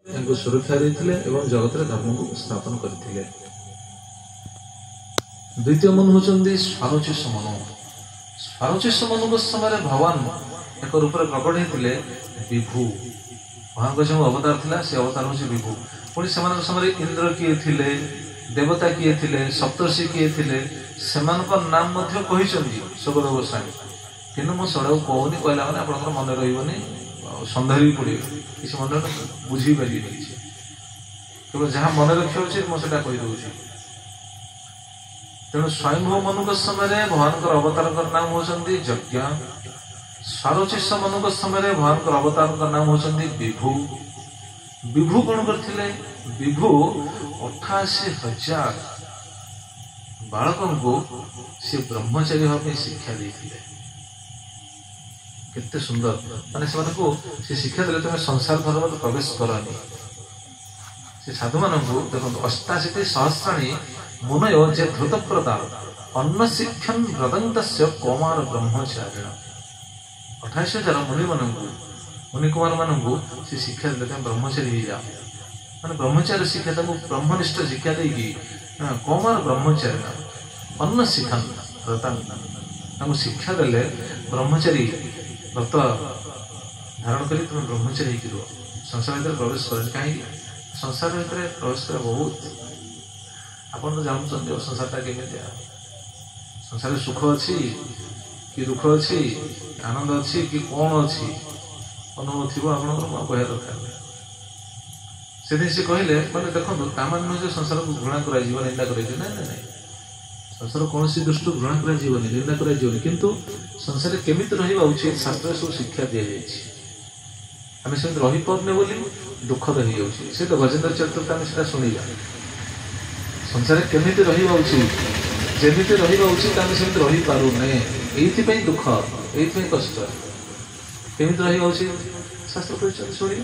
सुरक्षा देते जगत धर्म को स्थापन करते। द्वितीय मन होती स्वारोचिष मनु। स्वारोचिष मनु समय भगवान एक रूप में प्रकट होते विभु। भगवान जो अवतार था से अवतार हूँ विभु। पुणी से समय इंद्र किए थे, देवता किए थे, सप्तर्षि किए थे, से नाम सुखदेव गोस्वामी। कि मुझे कहूनी कहला मैंने आप मन रही सन्देह भी पड़े किसी मन बुझी पारे केवल जहाँ मन रखा उचित मुझे कहीदे। तेणु स्वयंभू मनु समय भगवान अवतार नाम होती यज्ञ। स्वारोचिष मनु समय भगवान अवतार नाम होती विभु। विभु कौन करते? विभु 88,000 बालकों को सी ब्रह्मचारी भाव शिक्षा देते। केते सुंदर माने से शिक्षा देते तुम संसार धर्म प्रवेश करनी। से साधु मान देखो 88 सहस्राणी मुनयो जे धृत प्रदान अन्न शिक्षण व्रतंत कौमार ब्रह्मचारिण। 28,000 मुनि कुमार मानू से शिक्षा देते ब्रह्मचारी हो जाओ मैंने ब्रह्मचारी शिक्षा ब्रह्मनिष्ठ शिक्षा देगी कौमार ब्रह्मचारिण अन्न शिक्षण व्रतांत शिक्षा देले ब्रह्मचारी व्रत धारण कर तुम ब्रह्मचारी हो संसार भर प्रवेश कर। कहीं संसार भर प्रवेश कर बहुत आप जानते संसार केमी संसार सुख अच्छी कि दुख अच्छी आनंद अच्छी कि कौन अच्छी अनुभव थी आप कह दरकार से कहले मैंने देखो तामान नुहे जो संसार को घृणा कर निंदा कर संसार कौन सी दृष्टि घृणा कर निंदा कर किंतु संसार केमी रहा उचित शास्त्र सब शिक्षा दी जाए आम से रही पारे बोली दुखद हो जाए तो गजेन्द्र चरित्र आम से शुणा संसार केमी रहा उचित जमी रहा उचित आम से रही पारूने ये दुख ये कष्ट केमी रहा उचित शास्त्र कहते शुणी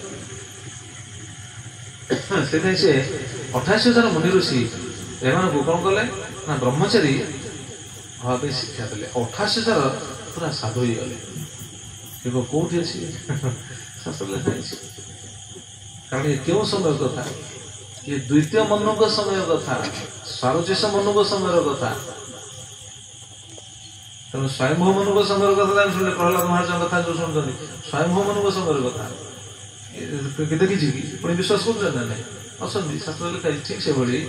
से 88,000 मुनि ऋषि एम कौन कले ना ब्रह्मचारी भाव शिक्षा देते। 88,000 पूरा साधु हो गले कौटी अच्छी शास्त्र लिखा कारण ये क्यों समय कथा ये द्वितीय मनु समय कथा स्वारोचिष मनु समय कथा। तेणु स्वयंभू मनु समय कथा शुणिले प्रहलाद महाराज कथा जो शुणुंट स्वयंभू मनु समय कथा देखी पुणी विश्वास कर अच्छा शास्त्र लिखा ठीक से भाई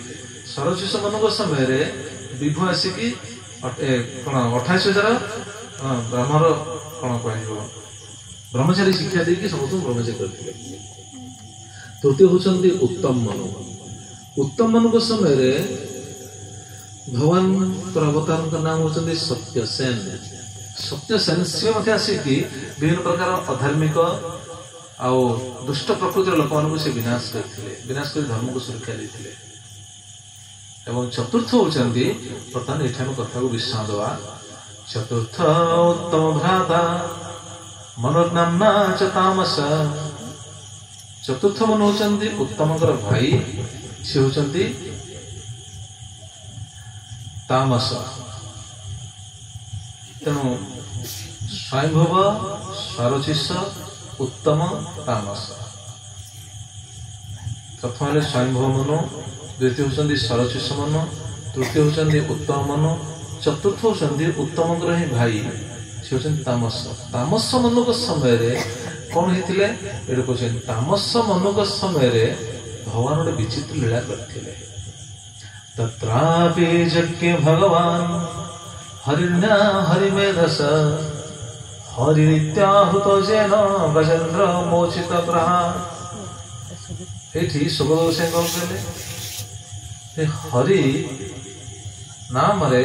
स्वारोचिष मनु समय विभु आसिकी कौन 28,000 ब्रह्मर कौन कह ब्रह्मचारी शिक्षा देकी समस्त ब्रह्मचारी करते। तृतीय होती उत्तम मनु। उत्तम मनु समय भगवान अवतार नाम होती सत्यसेन। सत्यसेन सी आसिकी विभिन्न प्रकार अधार्मिक आउ दुष्ट प्रकृतिर लोक मान से विनाश करते विनाश कर धर्म को सुरक्षा देते। एवं चतुर्थ होती बर्तमान ये कथा को विश्राम दवा। चतुर्थ उत्तम भ्राता मनोनामना च तामस। चतुर्थ मन होती उत्तम भाई सी होती तामस। तेणु स्वयंभव स्वारोचिष उत्तम तामस। प्रथम स्वयंभव मनु, द्वितीय होती स्वारोचिष मनु, तृतीय होती उत्तम मनु, चतुर्थ होती उत्तम ही भाई सी होती तामस। तामस मनु समय कौन होते ये कहते तामस मनु समय भगवान गोटे विचित्र लीला करते। तत्रापि यज्ञ भगवान हरिण्या हरिमेधस हरित्याहुत जेन गजेन्द्र मोचित ग्रहा। ये सुखदेव से कौन कहले हरि नाम रे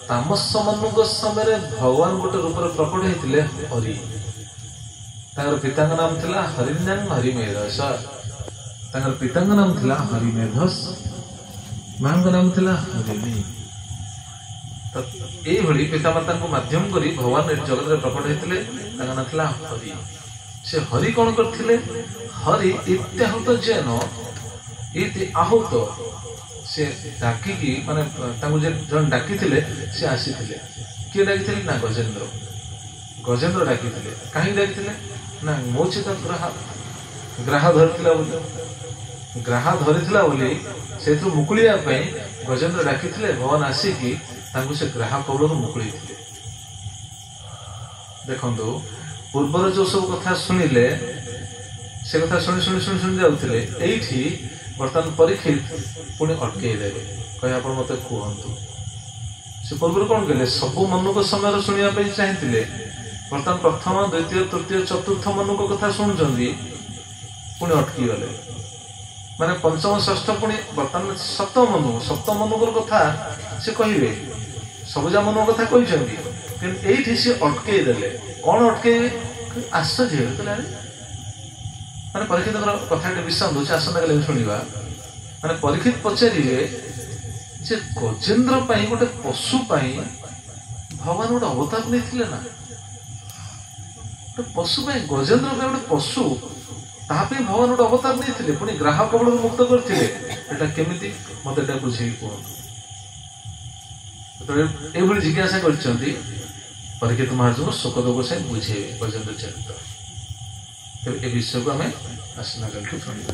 तामस मनु समय भगवान गोटे रूप में प्रकट होते हरि। पिता नाम था हरिण्या हरिमेधस। पिता नाम था हरिमेधस माँ नाम था हरिणी। ये पितामाता को माध्यम करी भगवान जगत में प्रकट होते नाम था हरि। से हरि कौन करते हरि इत्याहुत जेन इति आहुत से डाकिकी माने जन डाकी से आसी किए डाकी ना गजेन्द्र गजेन्द्र डाकी कहीं डाकी ना मोचित ग्राह ग्राह धरता बोले ଗ୍ରାହା ଧରିଥିଲା ବୋଲି ସେଥିରୁ ମୁକୁଳିବା ପାଇଁ ଗଜେନ୍ଦ୍ର ଡାକିଥିଲେ, ଭଗବାନ ଆସିକି ତାଙ୍କୁ ସେ ଗ୍ରାହା କବଳରୁ ମୁକୁଳେଇଥିଲେ। ଦେଖନ୍ତୁ, ପୂର୍ବର ଯୋଉ ସବୁ କଥା ଶୁଣିଲେ ସେ କଥା ଶୁଣି ଶୁଣି ଶୁଣି ଶୁଣି ଯାଉଥିଲେ, ଏଇଠି ବର୍ତ୍ତମାନ ପରୀକ୍ଷିତ ପୁଣି ଅଟକେଇ ଦେବେ, କହେ ଆପଣ ମତେ କୁହନ୍ତୁ। ସେ ପୂର୍ବରୁ କଣ କଲେ, ସବୁ ମନୁକ ସମୟରେ ଶୁଣିବା ପାଇଁ ଚାହିଁଥିଲେ, ବର୍ତ୍ତମାନ ପ୍ରଥମ ଦ୍ୱିତୀୟ ତୃତୀୟ ଚତୁର୍ଥ ମନୁକ କଥା ଶୁଣୁଛନ୍ତି, ପୁଣି ଅଟକି ଗଲେ। ମାନେ ପଞ୍ଚମ ଷଷ୍ଠ ପୁଣି ବର୍ତ୍ତମାନ ସପ୍ତମ ମନୁକର କଥା ସେ କହିବେ, ସବୁଜା ମନୁକ କଥା କହିଛନ୍ତି, କିନ୍ତୁ ଏଇଠି ସେ ଅଟକେଇ ଦେଲେ। କଣ ଅଟକେଇବେ? ଆଶ୍ଚର୍ଯ୍ୟ ହେଲେ। ମାନେ ପରୀକ୍ଷିତଙ୍କର କଥା ଗୋଟେ ବିଶ୍ରାମ ଦଉଛି, ଆସନ୍ତାକାଲି ଶୁଣିବା। ମାନେ ପରୀକ୍ଷିତ ପଚାରିବେ ଯେ ଗଜେନ୍ଦ୍ର ପାଇଁ, ଗୋଟେ ପଶୁ ପାଇଁ ଭଗବାନ ଗୋଟେ ଅବତାର ନେଇଥିଲେ ନା? ଗୋଟେ ପଶୁ ପାଇଁ, ଗଜେନ୍ଦ୍ର ପାଇଁ ଗୋଟେ ପଶୁ, ତାହା ପାଇଁ ଭଗବାନ ଗୋଟେ ଅବତାର ନେଇଥିଲେ, ପୁଣି ଗ୍ରାହ କବଳରୁ ମୁକ୍ତ କରିଥିଲେ। ଏଟା କେମିତି? ମତେ ଏଟା ବୁଝେଇକି କୁହନ୍ତୁ। ଏଇଭଳି ଜିଜ୍ଞାସା କରିଛନ୍ତି, ପରୀକ୍ଷିତ ମହାରାଜଙ୍କୁ ଶୋକଦେବ ଗୋସାଇଁ ବୁଝେଇବେ ଗଜେନ୍ଦ୍ର ଚରିତ୍ର। ତେବେ ଏ ବିଷୟକୁ ଆମେ ଆସନ୍ତାକାଲିଠୁ ଶୁଣିବା।